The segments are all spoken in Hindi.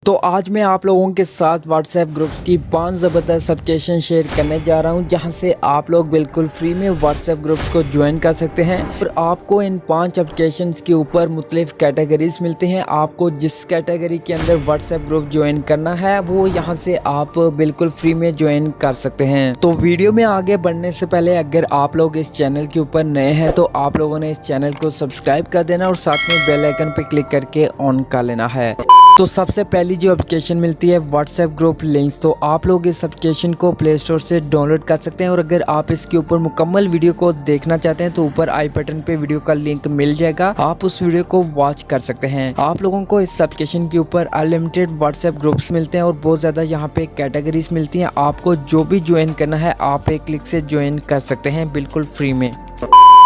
तो आज मैं आप लोगों के साथ व्हाट्सएप ग्रुप्स की 5 ज़बरदस्त एप्लीकेशन शेयर करने जा रहा हूं, जहां से आप लोग बिल्कुल फ्री में व्हाट्सएप ग्रुप्स को ज्वाइन कर सकते हैं। और आपको इन 5 एप्लीकेशंस के ऊपर मुख्तलिफ कैटेगरीज मिलती हैं। आपको जिस कैटेगरी के अंदर व्हाट्सएप ग्रुप ज्वाइन करना है वो यहां से आप बिल्कुल फ्री में ज्वाइन कर सकते हैं। तो वीडियो में आगे बढ़ने से पहले अगर आप लोग इस चैनल के ऊपर नए हैं तो आप लोगों ने इस चैनल को सब्सक्राइब कर देना और साथ में बेल आइकन पर क्लिक करके ऑन कर लेना है। तो सबसे पहली जो एप्लीकेशन मिलती है व्हाट्सएप ग्रुप लिंक्स, तो आप लोग इस एप्लीकेशन को प्ले स्टोर से डाउनलोड कर सकते हैं। और अगर आप इसके ऊपर मुकम्मल वीडियो को देखना चाहते हैं तो ऊपर आई बटन पे वीडियो का लिंक मिल जाएगा, आप उस वीडियो को वॉच कर सकते हैं। आप लोगों को इस एप्लीकेशन के ऊपर अनलिमिटेड व्हाट्सएप ग्रुप्स मिलते हैं और बहुत ज़्यादा यहाँ पे कैटेगरीज मिलती हैं। आपको जो भी ज्वाइन करना है आप एक क्लिक से ज्वाइन कर सकते हैं बिल्कुल फ्री में।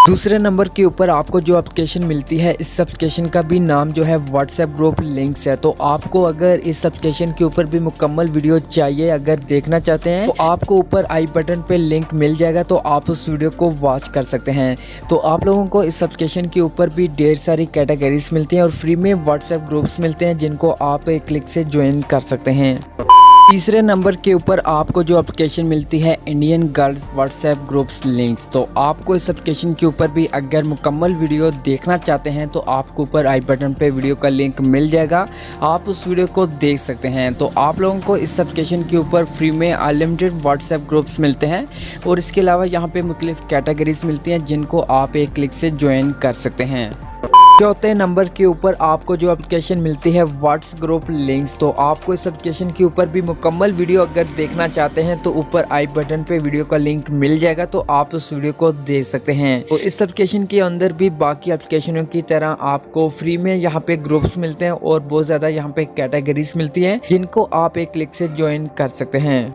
दूसरे नंबर के ऊपर आपको जो एप्लीकेशन मिलती है, इस एप्लीकेशन का भी नाम जो है व्हाट्सएप ग्रुप लिंक्स है। तो आपको अगर इस एप्लीकेशन के ऊपर भी मुकम्मल वीडियो चाहिए, अगर देखना चाहते हैं तो आपको ऊपर आई बटन पे लिंक मिल जाएगा, तो आप उस वीडियो को वॉच कर सकते हैं। तो आप लोगों को इस एप्लीकेशन के ऊपर भी ढेर सारी कैटेगरीज मिलती हैं और फ्री में व्हाट्सएप ग्रुप्स मिलते हैं जिनको आप एक क्लिक से ज्वाइन कर सकते हैं। तीसरे नंबर के ऊपर आपको जो एप्लीकेशन मिलती है Indian girls WhatsApp groups links, तो आपको इस एप्लीकेशन के ऊपर भी अगर मुकम्मल वीडियो देखना चाहते हैं तो आपको ऊपर आई बटन पे वीडियो का लिंक मिल जाएगा, आप उस वीडियो को देख सकते हैं। तो आप लोगों को इस एप्लीकेशन के ऊपर फ्री में अनलिमिटेड व्हाट्सएप ग्रुप्स मिलते हैं और इसके अलावा यहाँ पे मुख्तलिफ कैटेगरीज मिलती हैं जिनको आप एक क्लिक से ज्वाइन कर सकते हैं। चौथे नंबर के ऊपर आपको जो एप्लीकेशन मिलती है व्हाट्स ग्रुप लिंक्स, तो आपको इस एप्लीकेशन के ऊपर भी मुकम्मल वीडियो अगर देखना चाहते हैं तो ऊपर आई बटन पे वीडियो का लिंक मिल जाएगा, तो आप उस वीडियो को देख सकते हैं। तो इस एप्लीकेशन के अंदर भी बाकी एप्लीकेशनों की तरह आपको फ्री में यहाँ पे ग्रुप्स मिलते हैं और बहुत ज़्यादा यहाँ पे कैटेगरीज मिलती हैं जिनको आप एक क्लिक से ज्वाइन कर सकते हैं।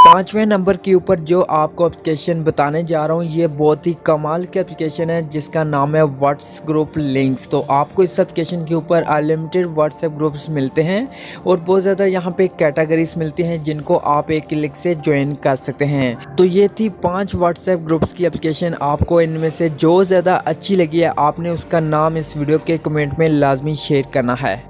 पांचवें नंबर के ऊपर जो आपको एप्लीकेशन बताने जा रहा हूँ ये बहुत ही कमाल की एप्लीकेशन है जिसका नाम है व्हाट्स ग्रुप लिंक्स। तो आपको इस एप्लीकेशन के ऊपर अनलिमिटेड व्हाट्सएप ग्रुप्स मिलते हैं और बहुत ज़्यादा यहाँ पे कैटेगरीज मिलती हैं जिनको आप एक क्लिक से ज्वाइन कर सकते हैं। तो ये थी 5 व्हाट्सएप ग्रुप्स की एप्लीकेशन। आपको इनमें से जो ज़्यादा अच्छी लगी है आपने उसका नाम इस वीडियो के कमेंट में लाजमी शेयर करना है।